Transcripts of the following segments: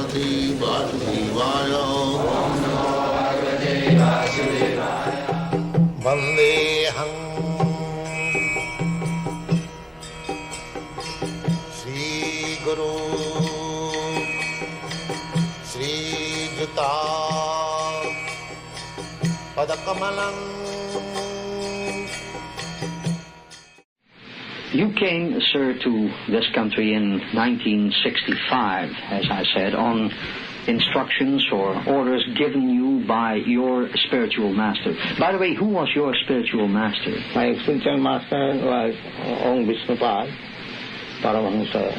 Bhagavate Vasudevaya. Vandeham Shri Guru Shri Juta Padakamalam. You came, sir, to this country in 1965, as I said, on instructions or orders given you by your spiritual master. By the way, who was your spiritual master? My spiritual master was Om Vishnupad, Paramahansa,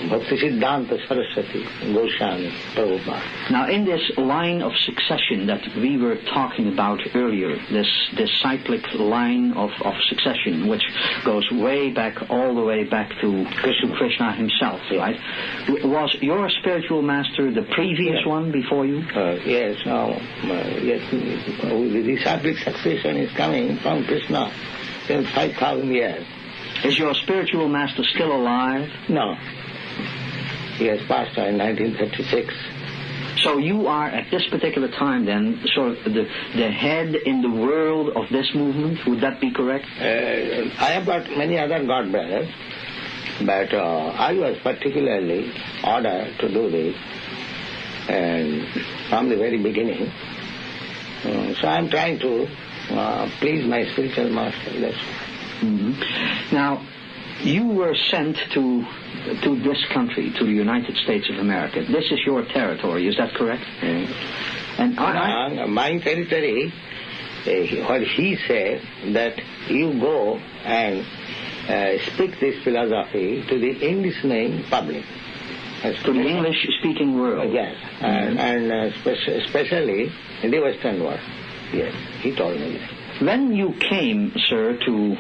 Bhakti Siddhanta Saraswati, Goswami, Prabhupada. Now, in this line of succession that we were talking about earlier, this cyclic line of succession, which goes way back, all the way back to Krishna himself, right? Was your spiritual master the previous one before you? Yes, the cyclic succession is coming from Krishna since 5,000 years. Is your spiritual master still alive? No. He has passed in 1936. So you are, at this particular time then, sort of the head in the world of this movement? Would that be correct? I have got many other god brothers, but I was particularly ordered to do this, and from the very beginning. So I am trying to please my spiritual master. That's Mm-hmm. Now, you were sent to this country, to the United States of America. This is your territory, is that correct? And my territory, what he said, that you go and speak this philosophy to the English-speaking public. To the English-speaking world? Yes, and especially in the Western world. Yes, he told me that. When you came, sir, to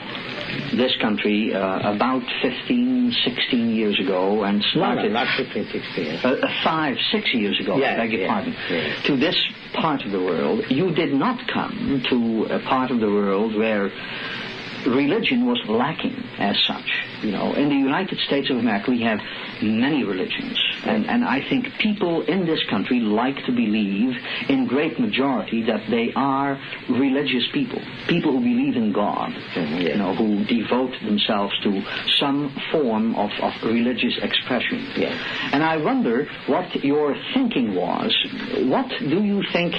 this country about 15, 16 years ago and started... No, not 15, 16 years. 5, 6 years ago, I beg your pardon. Yes. To this part of the world, you did not come to a part of the world where religion was lacking as such. You know, in the United States of America, we have many religions. And I think people in this country like to believe, in great majority, that they are religious people. People who believe in God, you know, who devote themselves to some form of religious expression. Yes. And I wonder what your thinking was. What do you think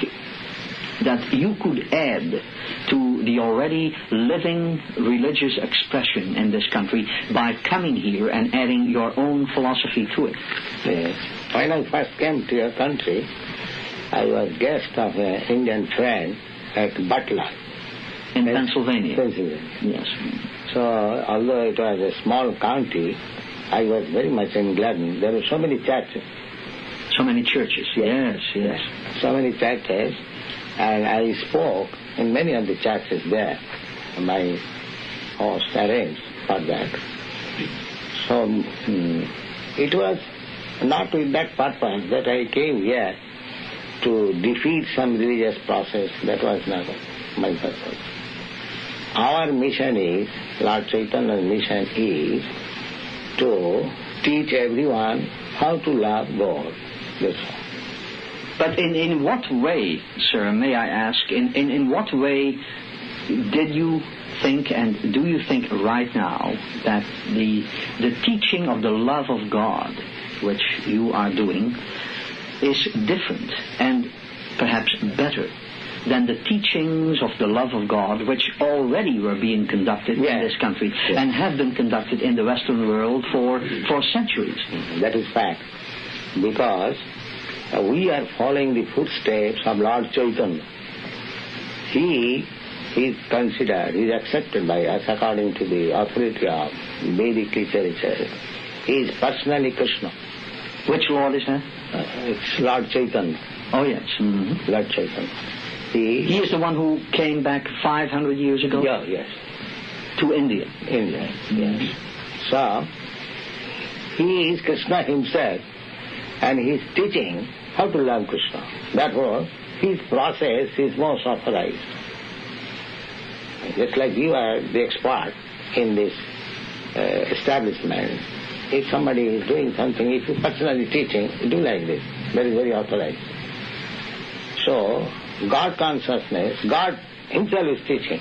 that you could add to the already living religious expression in this country by coming here and adding your own philosophy to it? Yes. When I first came to your country, I was guest of an Indian friend at Butler. In Pennsylvania? Pennsylvania. Yes. So, although it was a small county, I was very much gladdened. There were so many churches. So many churches, yes. So many churches. And I spoke in many of the churches there. My host arranged for that. So it was not with that purpose that I came here to defeat some religious process. That was not my purpose. Our mission is, Lord Chaitanya's mission is to teach everyone how to love God. That's all. But in what way, sir, may I ask, in what way did you think and do you think right now that the teaching of the love of God, which you are doing, is different and perhaps better than the teachings of the love of God, which already were being conducted in this country and have been conducted in the Western world for centuries? That is fact. Because we are following the footsteps of Lord Chaitanya. He is considered, he is accepted by us according to the authority of Vedic literature. He is personally Krishna. Which Lord is that? It's Lord Chaitanya. Oh, yes. Mm-hmm. Lord Chaitanya. He is the one who came back 500 years ago? Yeah, yes. To India? India, yes. So, he is Krishna himself, and he is teaching how to love Krishna. Therefore, his process is most authorized. Just like you are the expert in this establishment, if somebody is doing something, if you personally teaching, do like this. That is very authorized. So, God consciousness, God himself is teaching.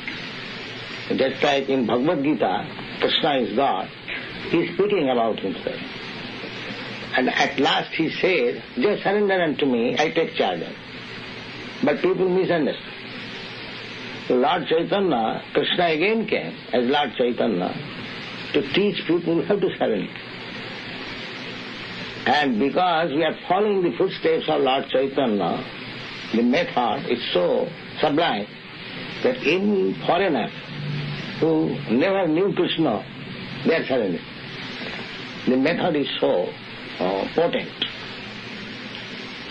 Just like in Bhagavad-gita, Krishna is God, he is speaking about himself. And at last he says, just surrender unto me, I take charge. But people misunderstand. So Lord Chaitanya, Krishna again came as Lord Chaitanya to teach people how to surrender. And because we are following the footsteps of Lord Chaitanya, the method is so sublime that even foreigners who never knew Krishna, they are surrendering. The method is so potent.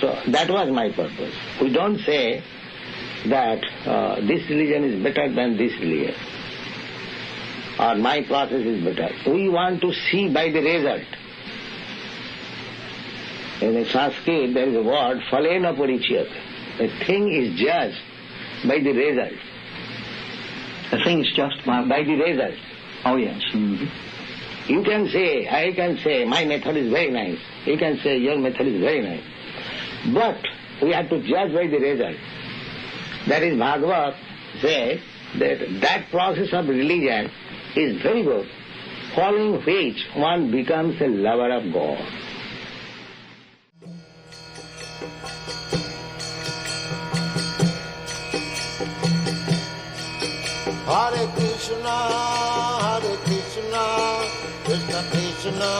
So that was my purpose. We don't say that this religion is better than this religion, or my process is better. We want to see by the result. In Sanskrit there is a word, phalena parichyate. A thing is judged by the result. A thing is just by the result. Oh yes. Mm-hmm. You can say, I can say, my method is very nice. You can say, your method is very nice. But we have to judge by the result. That is, Bhagavad says that process of religion is very good, following which one becomes a lover of God. Hare Krishna, Krishna Krishna,